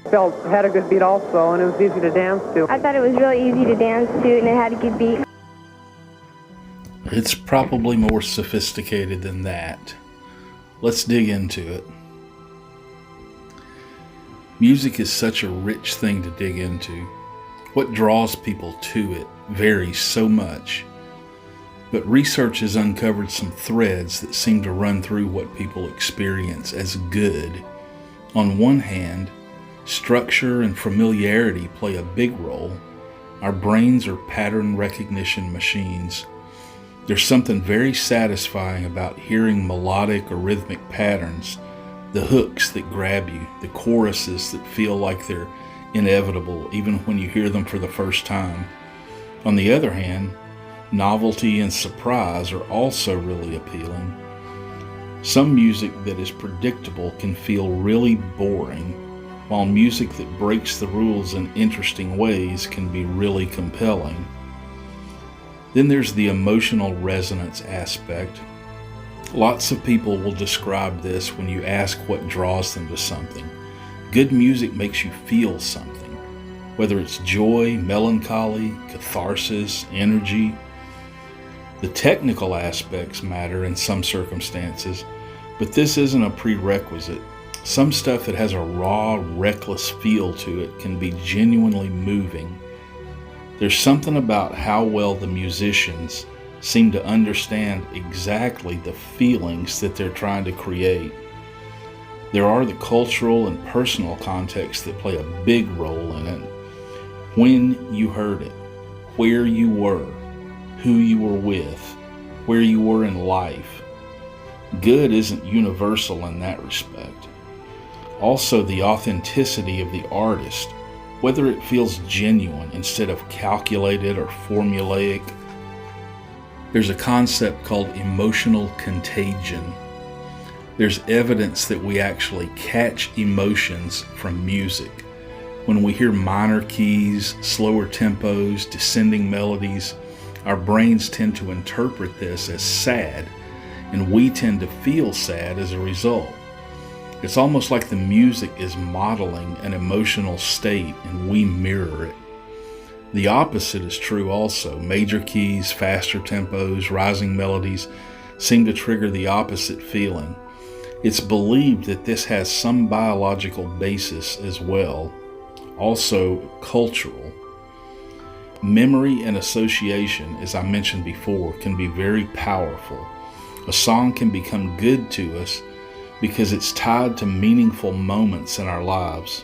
Felt had a good beat also, and it was easy to dance to. I thought it was really easy to dance to, and it had a good beat. It's probably more sophisticated than that. Let's dig into it. Music is such a rich thing to dig into. What draws people to it varies so much. But research has uncovered some threads that seem to run through what people experience as good. On one hand, structure and familiarity play a big role. Our brains are pattern recognition machines. There's something very satisfying about hearing melodic or rhythmic patterns, the hooks that grab you, the choruses that feel like they're inevitable even when you hear them for the first time. On the other hand, novelty and surprise are also really appealing. Some music that is predictable can feel really boring, while music that breaks the rules in interesting ways can be really compelling. Then there's the emotional resonance aspect. Lots of people will describe this when you ask what draws them to something. Good music makes you feel something, whether it's joy, melancholy, catharsis, energy. The technical aspects matter in some circumstances, but this isn't a prerequisite. Some stuff that has a raw, reckless feel to it can be genuinely moving. There's something about how well the musicians seem to understand exactly the feelings that they're trying to create. There are the cultural and personal contexts that play a big role in it. When you heard it, where you were, who you were with, where you were in life. Good isn't universal in that respect. Also, the authenticity of the artist, whether it feels genuine instead of calculated or formulaic. There's a concept called emotional contagion. There's evidence that we actually catch emotions from music. When we hear minor keys, slower tempos, descending melodies, our brains tend to interpret this as sad, and we tend to feel sad as a result. It's almost like the music is modeling an emotional state and we mirror it. The opposite is true also. Major keys, faster tempos, rising melodies seem to trigger the opposite feeling. It's believed that this has some biological basis as well, also cultural. Memory and association, as I mentioned before, can be very powerful. A song can become good to us because it's tied to meaningful moments in our lives.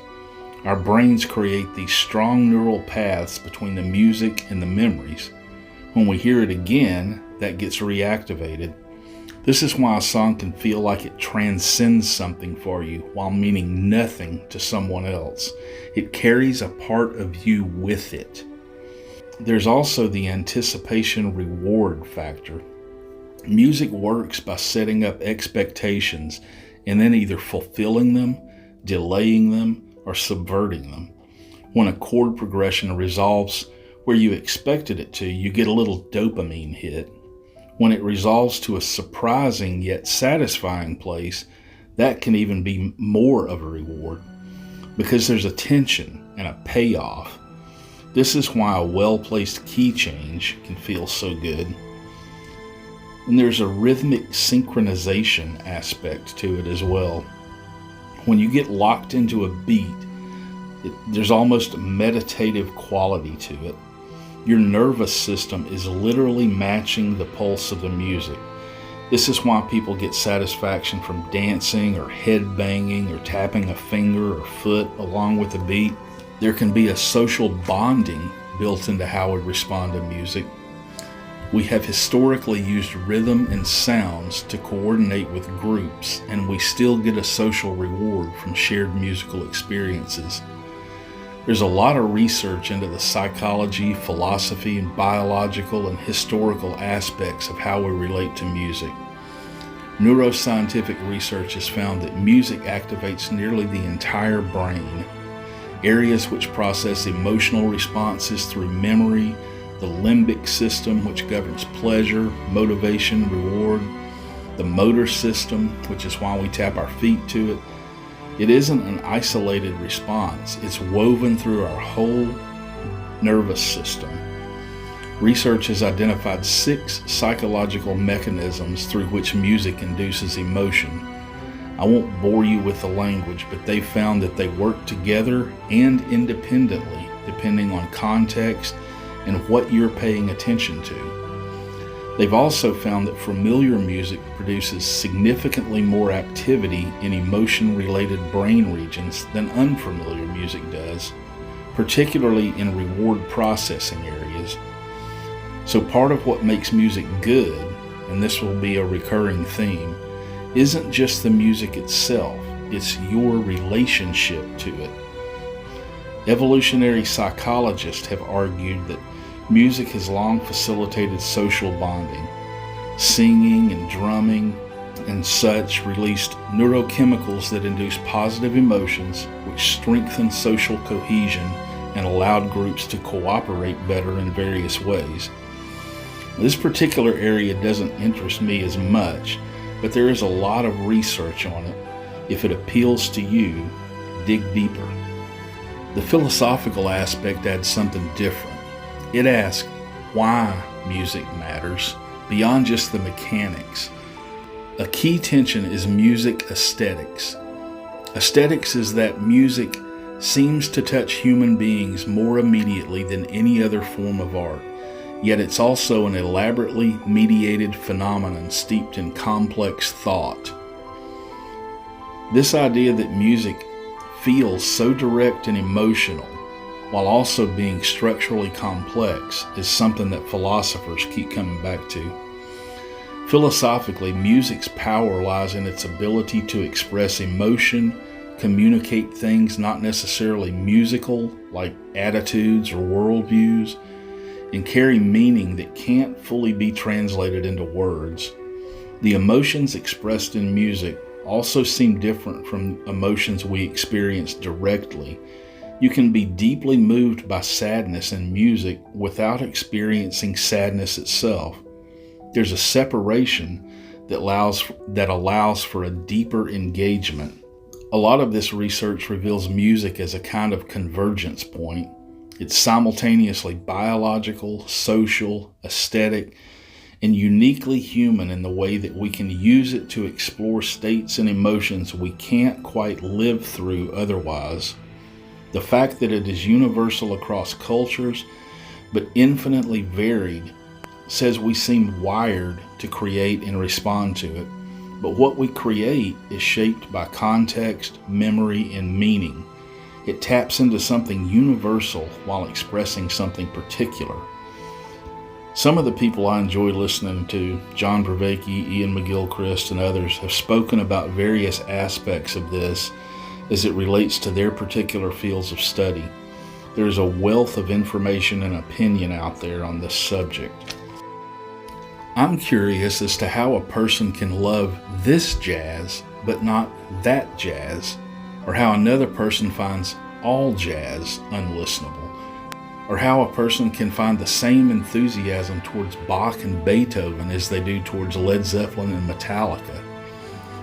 Our brains create these strong neural paths between the music and the memories. When we hear it again, that gets reactivated. This is why a song can feel like it transcends something for you while meaning nothing to someone else. It carries a part of you with it. There's also the anticipation reward factor. Music works by setting up expectations and then either fulfilling them, delaying them, or subverting them. When a chord progression resolves where you expected it to, you get a little dopamine hit. When it resolves to a surprising yet satisfying place, that can even be more of a reward because there's a tension and a payoff. This is why a well-placed key change can feel so good. And there's a rhythmic synchronization aspect to it as well. When you get locked into a beat, there's almost a meditative quality to it. Your nervous system is literally matching the pulse of the music. This is why people get satisfaction from dancing or head banging or tapping a finger or foot along with the beat. There can be a social bonding built into how we respond to music. We have historically used rhythm and sounds to coordinate with groups, and we still get a social reward from shared musical experiences. There's a lot of research into the psychology, philosophy, and biological and historical aspects of how we relate to music. Neuroscientific research has found that music activates nearly the entire brain. Areas which process emotional responses through memory, the limbic system, which governs pleasure, motivation, reward, the motor system, which is why we tap our feet to it, It isn't an isolated response, it's woven through our whole nervous system. Research has identified 6 psychological mechanisms through which music induces emotion. I won't bore you with the language, but they've found that they work together and independently, depending on context and what you're paying attention to. They've also found that familiar music produces significantly more activity in emotion-related brain regions than unfamiliar music does, particularly in reward processing areas. So part of what makes music good, and this will be a recurring theme, isn't just the music itself, it's your relationship to it. Evolutionary psychologists have argued that music has long facilitated social bonding. Singing and drumming and such released neurochemicals that induce positive emotions, which strengthen social cohesion and allowed groups to cooperate better in various ways. This particular area doesn't interest me as much, but there is a lot of research on it. If it appeals to you, dig deeper. The philosophical aspect adds something different. It asks why music matters beyond just the mechanics. A key tension is music aesthetics. Aesthetics is that music seems to touch human beings more immediately than any other form of art. Yet it's also an elaborately mediated phenomenon steeped in complex thought. This idea that music feels so direct and emotional, while also being structurally complex, is something that philosophers keep coming back to. Philosophically, music's power lies in its ability to express emotion, communicate things not necessarily musical, like attitudes or worldviews, and carry meaning that can't fully be translated into words. The emotions expressed in music also seem different from emotions we experience directly. You can be deeply moved by sadness in music without experiencing sadness itself. There's a separation that allows for a deeper engagement. A lot of this research reveals music as a kind of convergence point. It's simultaneously biological, social, aesthetic, and uniquely human in the way that we can use it to explore states and emotions we can't quite live through otherwise. The fact that it is universal across cultures, but infinitely varied, says we seem wired to create and respond to it. But what we create is shaped by context, memory, and meaning. It taps into something universal while expressing something particular. Some of the people I enjoy listening to, John Vervaeke, Ian McGilchrist, and others, have spoken about various aspects of this as it relates to their particular fields of study. There is a wealth of information and opinion out there on this subject. I'm curious as to how a person can love this jazz but not that jazz, or how another person finds all jazz unlistenable, or how a person can find the same enthusiasm towards Bach and Beethoven as they do towards Led Zeppelin and Metallica.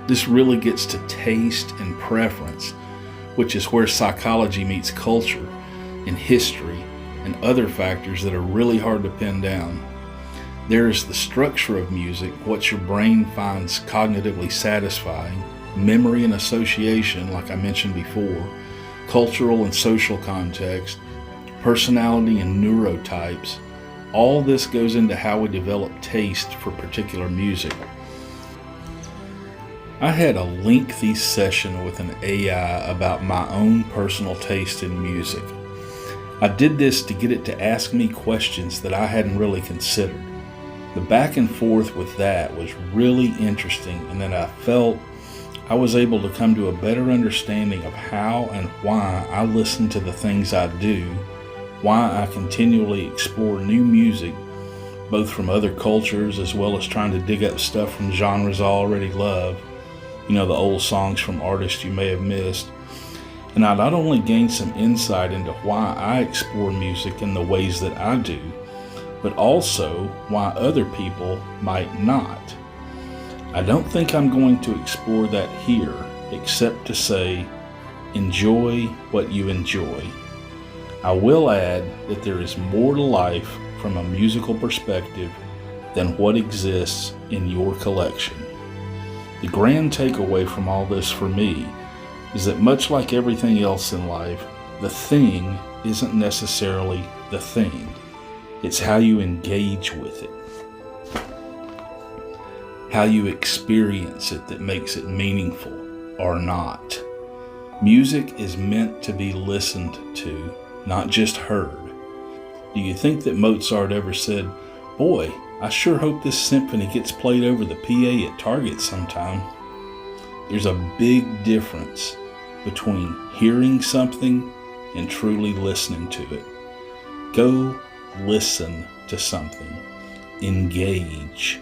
This really gets to taste and preference, which is where psychology meets culture and history and other factors that are really hard to pin down. There is the structure of music, what your brain finds cognitively satisfying, memory and association, like I mentioned before, cultural and social context, personality and neurotypes. All this goes into how we develop taste for particular music. I had a lengthy session with an AI about my own personal taste in music. I did this to get it to ask me questions that I hadn't really considered. The back and forth with that was really interesting, and then I felt I was able to come to a better understanding of how and why I listen to the things I do, why I continually explore new music, both from other cultures as well as trying to dig up stuff from genres I already love, the old songs from artists you may have missed. And I not only gained some insight into why I explore music in the ways that I do, but also why other people might not. I don't think I'm going to explore that here, except to say Enjoy what you enjoy. I will add that there is more to life from a musical perspective than what exists in your collection. The grand takeaway from all this for me is that much like everything else in life, the thing isn't necessarily the thing. It's how you engage with it, how you experience it that makes it meaningful or not. Music is meant to be listened to, not just heard. Do you think that Mozart ever said, "Boy, I sure hope this symphony gets played over the PA at Target sometime"? There's a big difference between hearing something and truly listening to it. Go listen to something. Engage.